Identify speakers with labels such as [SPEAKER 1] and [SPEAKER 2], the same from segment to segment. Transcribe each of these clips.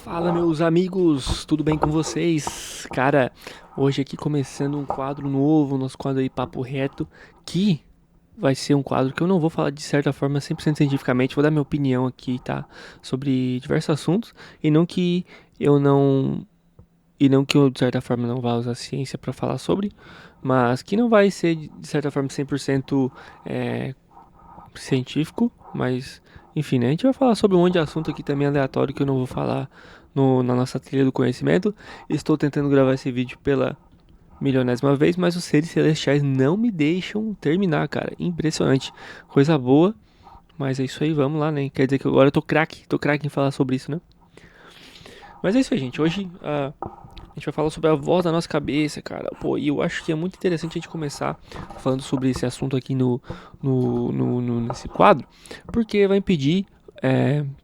[SPEAKER 1] Fala, meus amigos, tudo bem com vocês? Cara, hoje aqui começando um quadro novo, nosso quadro aí Papo Reto, que vai ser um quadro que eu não vou falar de certa forma 100% cientificamente, vou dar minha opinião aqui, tá? Sobre diversos assuntos, e não que eu não e não que eu de certa forma não vá usar a ciência pra falar sobre, mas que não vai ser de certa forma 100% é, científico, mas enfim, né? A gente vai falar sobre um monte de assunto aqui também aleatório que eu não vou falar na nossa trilha do conhecimento. Estou tentando gravar esse vídeo pela milionésima vez, mas os seres celestiais não me deixam terminar, cara. Impressionante. Coisa boa, mas é isso aí, vamos lá, né? Quer dizer que agora eu tô craque em falar sobre isso, né? Mas é isso aí, gente. Hoje a gente vai falar sobre a voz da nossa cabeça, cara. Pô, e eu acho que é muito interessante a gente começar falando sobre esse assunto aqui nesse quadro, porque vai impedir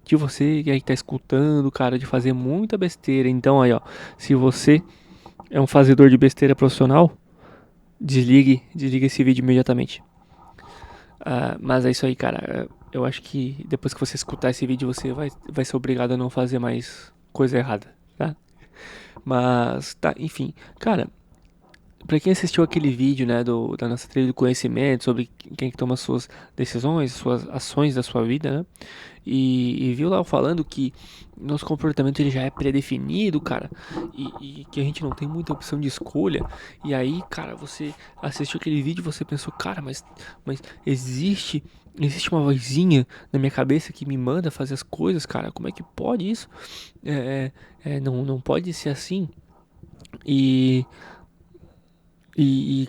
[SPEAKER 1] que você que aí tá escutando, cara, de fazer muita besteira. Então aí, ó, se você é um fazedor de besteira profissional, desligue esse vídeo imediatamente. Mas é isso aí, cara. Eu acho que depois que você escutar esse vídeo, você vai ser obrigado a não fazer mais coisa errada, tá? Mas, tá, enfim. Cara, pra quem assistiu aquele vídeo, né, da nossa trilha do conhecimento, sobre quem que toma suas decisões, suas ações da sua vida, né, e viu lá eu falando que nosso comportamento ele já é predefinido, cara, e que a gente não tem muita opção de escolha, e aí, cara, você assistiu aquele vídeo e você pensou, cara, mas existe uma vozinha na minha cabeça que me manda fazer as coisas, cara, como é que pode isso? Não pode ser assim, e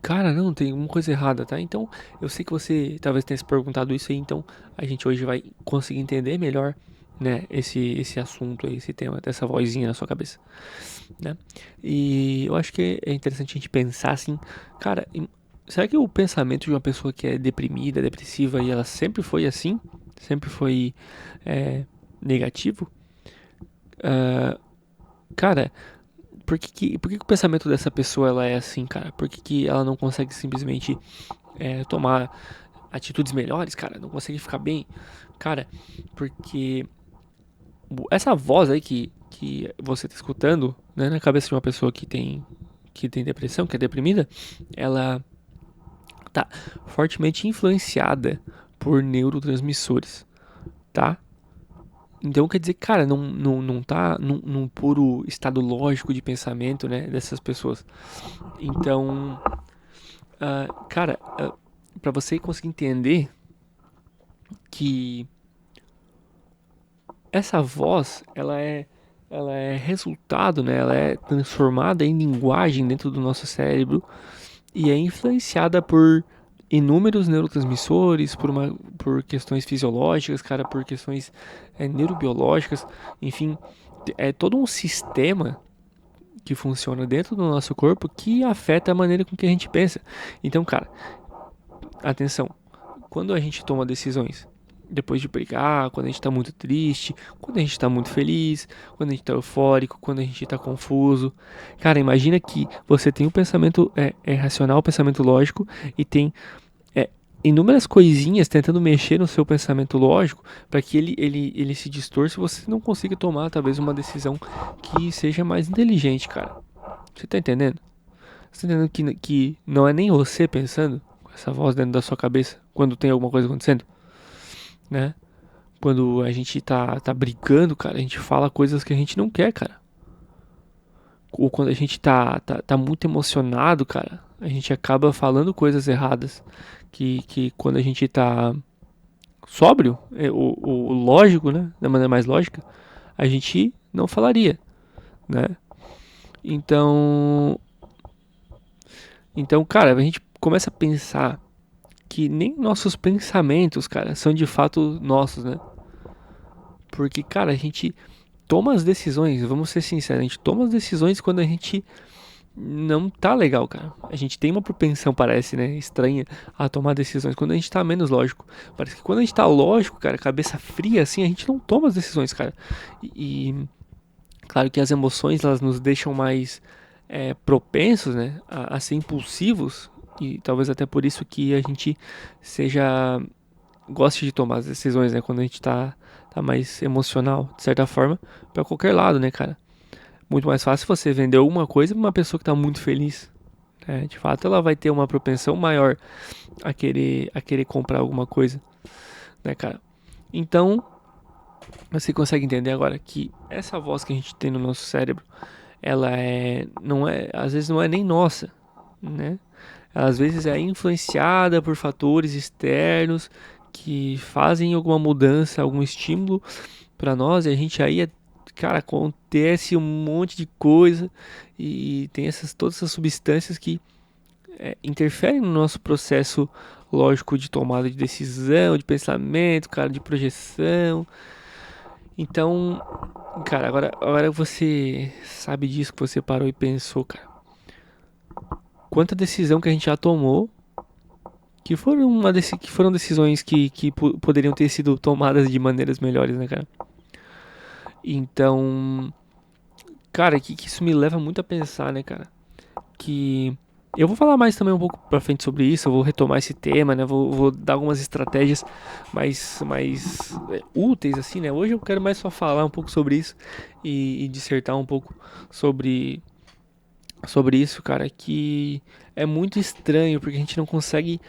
[SPEAKER 1] cara, não, tem uma coisa errada, tá? Então, eu sei que você talvez tenha se perguntado isso aí, então a gente hoje vai conseguir entender melhor, né, esse assunto aí, esse tema, dessa vozinha na sua cabeça, né? E eu acho que é interessante a gente pensar assim, cara, será que o pensamento de uma pessoa que é deprimida, depressiva, e ela sempre foi assim? Sempre foi negativo? Ah, cara, por que que o pensamento dessa pessoa ela é assim, cara? Por que que ela não consegue simplesmente tomar atitudes melhores, cara? Não consegue ficar bem? Cara, porque essa voz aí que você tá escutando, né, na cabeça de uma pessoa que tem depressão, que é deprimida, ela tá fortemente influenciada por neurotransmissores, tá? Então quer dizer, cara, não tá num puro estado lógico de pensamento, né, dessas pessoas. Então, cara, para você conseguir entender que essa voz, ela é resultado, né? Ela é transformada em linguagem dentro do nosso cérebro e é influenciada por inúmeros neurotransmissores, por questões fisiológicas, cara, por questões neurobiológicas, enfim, é todo um sistema que funciona dentro do nosso corpo que afeta a maneira com que a gente pensa. Então, cara, atenção, quando a gente toma decisões depois de brigar, quando a gente tá muito triste, quando a gente tá muito feliz, quando a gente tá eufórico, quando a gente tá confuso. Cara, imagina que você tem um pensamento racional, um pensamento lógico, e tem é, inúmeras coisinhas tentando mexer no seu pensamento lógico para que ele se distorça e você não consiga tomar talvez uma decisão que seja mais inteligente, cara. Você tá entendendo? Você tá entendendo que não é nem você pensando com essa voz dentro da sua cabeça quando tem alguma coisa acontecendo, né? Quando a gente tá brigando, cara, a gente fala coisas que a gente não quer, cara. Ou quando a gente tá muito emocionado, cara, a gente acaba falando coisas erradas. Que quando a gente tá sóbrio, o lógico, né? Da maneira mais lógica, a gente não falaria, né? Então, cara, a gente começa a pensar que nem nossos pensamentos, cara, são de fato nossos, né? Porque, cara, a gente toma as decisões, vamos ser sinceros, a gente toma as decisões quando a gente não tá legal, cara. A gente tem uma propensão, parece, né, estranha a tomar decisões quando a gente tá menos lógico. Parece que quando a gente tá lógico, cara, cabeça fria, assim, a gente não toma as decisões, cara. Claro que as emoções, elas nos deixam mais propensos, né, a ser impulsivos. E talvez até por isso que a gente seja goste de tomar as decisões, né? Quando a gente tá tá mais emocional, de certa forma, pra qualquer lado, né, cara? Muito mais fácil você vender alguma coisa pra uma pessoa que tá muito feliz. De fato, ela vai ter uma propensão maior a querer comprar alguma coisa, né, cara? Então, você consegue entender agora que essa voz que a gente tem no nosso cérebro, ela não é, às vezes não é nem nossa, né? Às vezes é influenciada por fatores externos que fazem alguma mudança, algum estímulo para nós, e a gente aí, cara, acontece um monte de coisa e tem todas essas substâncias que interferem no nosso processo lógico de tomada de decisão, de pensamento, cara, de projeção. Então, cara, agora você sabe disso, que você parou e pensou, cara. Quanta decisão que a gente já tomou que foram decisões que poderiam ter sido tomadas de maneiras melhores, né, cara? Então, cara, que isso me leva muito a pensar, né, cara? Que eu vou falar mais também um pouco pra frente sobre isso, eu vou retomar esse tema, né? Vou dar algumas estratégias mais úteis, assim, né? Hoje eu quero mais só falar um pouco sobre isso e dissertar um pouco sobre, sobre isso, cara, que é muito estranho, porque a gente não consegue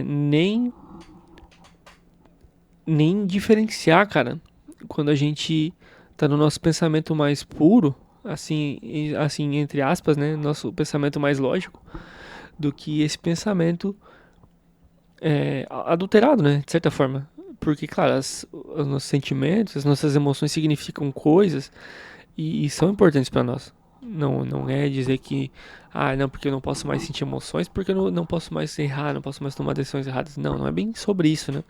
[SPEAKER 1] nem diferenciar, cara, quando a gente tá no nosso pensamento mais puro, assim, assim entre aspas, né, nosso pensamento mais lógico, do que esse pensamento adulterado, né, de certa forma. Porque, claro, os nossos sentimentos, as nossas emoções significam coisas e são importantes para nós. Não é dizer que, não, porque eu não posso mais sentir emoções, porque eu não posso mais errar, não posso mais tomar decisões erradas. Não é bem sobre isso, né?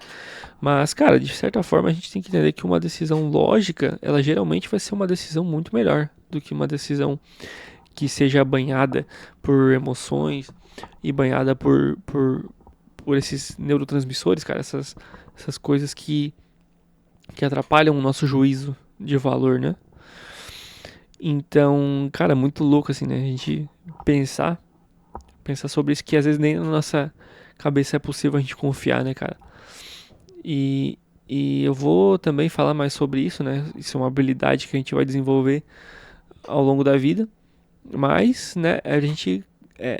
[SPEAKER 1] Mas, cara, de certa forma a gente tem que entender que uma decisão lógica, ela geralmente vai ser uma decisão muito melhor do que uma decisão que seja banhada por emoções e banhada por esses neurotransmissores, cara, essas coisas que atrapalham o nosso juízo de valor, né? Então, cara, muito louco assim, né? A gente pensar sobre isso, que às vezes nem na nossa cabeça é possível a gente confiar, né, cara? E, e eu vou também falar mais sobre isso, né? Isso é uma habilidade que a gente vai desenvolver ao longo da vida, mas, né, a gente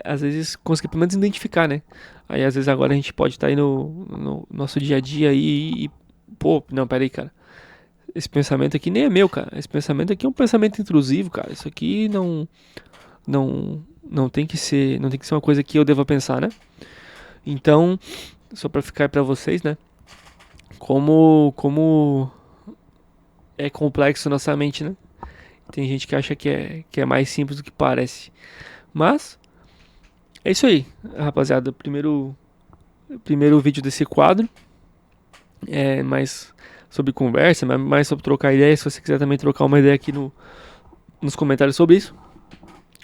[SPEAKER 1] às vezes conseguir pelo menos identificar, né? Aí às vezes agora a gente pode estar aí no nosso dia a dia aí e, pô, não, pera aí, cara. Esse pensamento aqui nem é meu, cara. Esse pensamento aqui é um pensamento intrusivo, cara. Isso aqui não tem que ser, não tem que ser uma coisa que eu deva pensar, né? Então, só pra ficar pra vocês, né? Como é complexo nossa mente, né? Tem gente que acha que é mais simples do que parece. Mas é isso aí, rapaziada. Primeiro vídeo desse quadro. É mais sobre conversa, mais sobre trocar ideia. Se você quiser também trocar uma ideia aqui nos comentários sobre isso.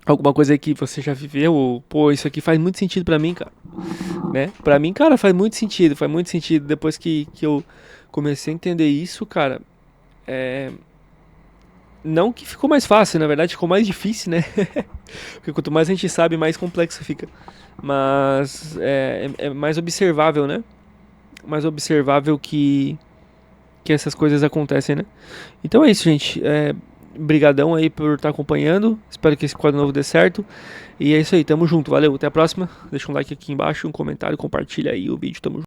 [SPEAKER 1] Alguma coisa aí que você já viveu, ou, pô, isso aqui faz muito sentido pra mim, cara. Né? Pra mim, cara, faz muito sentido. Faz muito sentido. Depois que eu comecei a entender isso, cara, não que ficou mais fácil, na verdade ficou mais difícil, né? Porque quanto mais a gente sabe, mais complexo fica. Mas é mais observável, né? Mais observável que essas coisas acontecem, né? Então é isso, gente. Brigadão aí por estar acompanhando. Espero que esse quadro novo dê certo. E é isso aí, tamo junto. Valeu, até a próxima. Deixa um like aqui embaixo, um comentário, compartilha aí o vídeo. Tamo junto.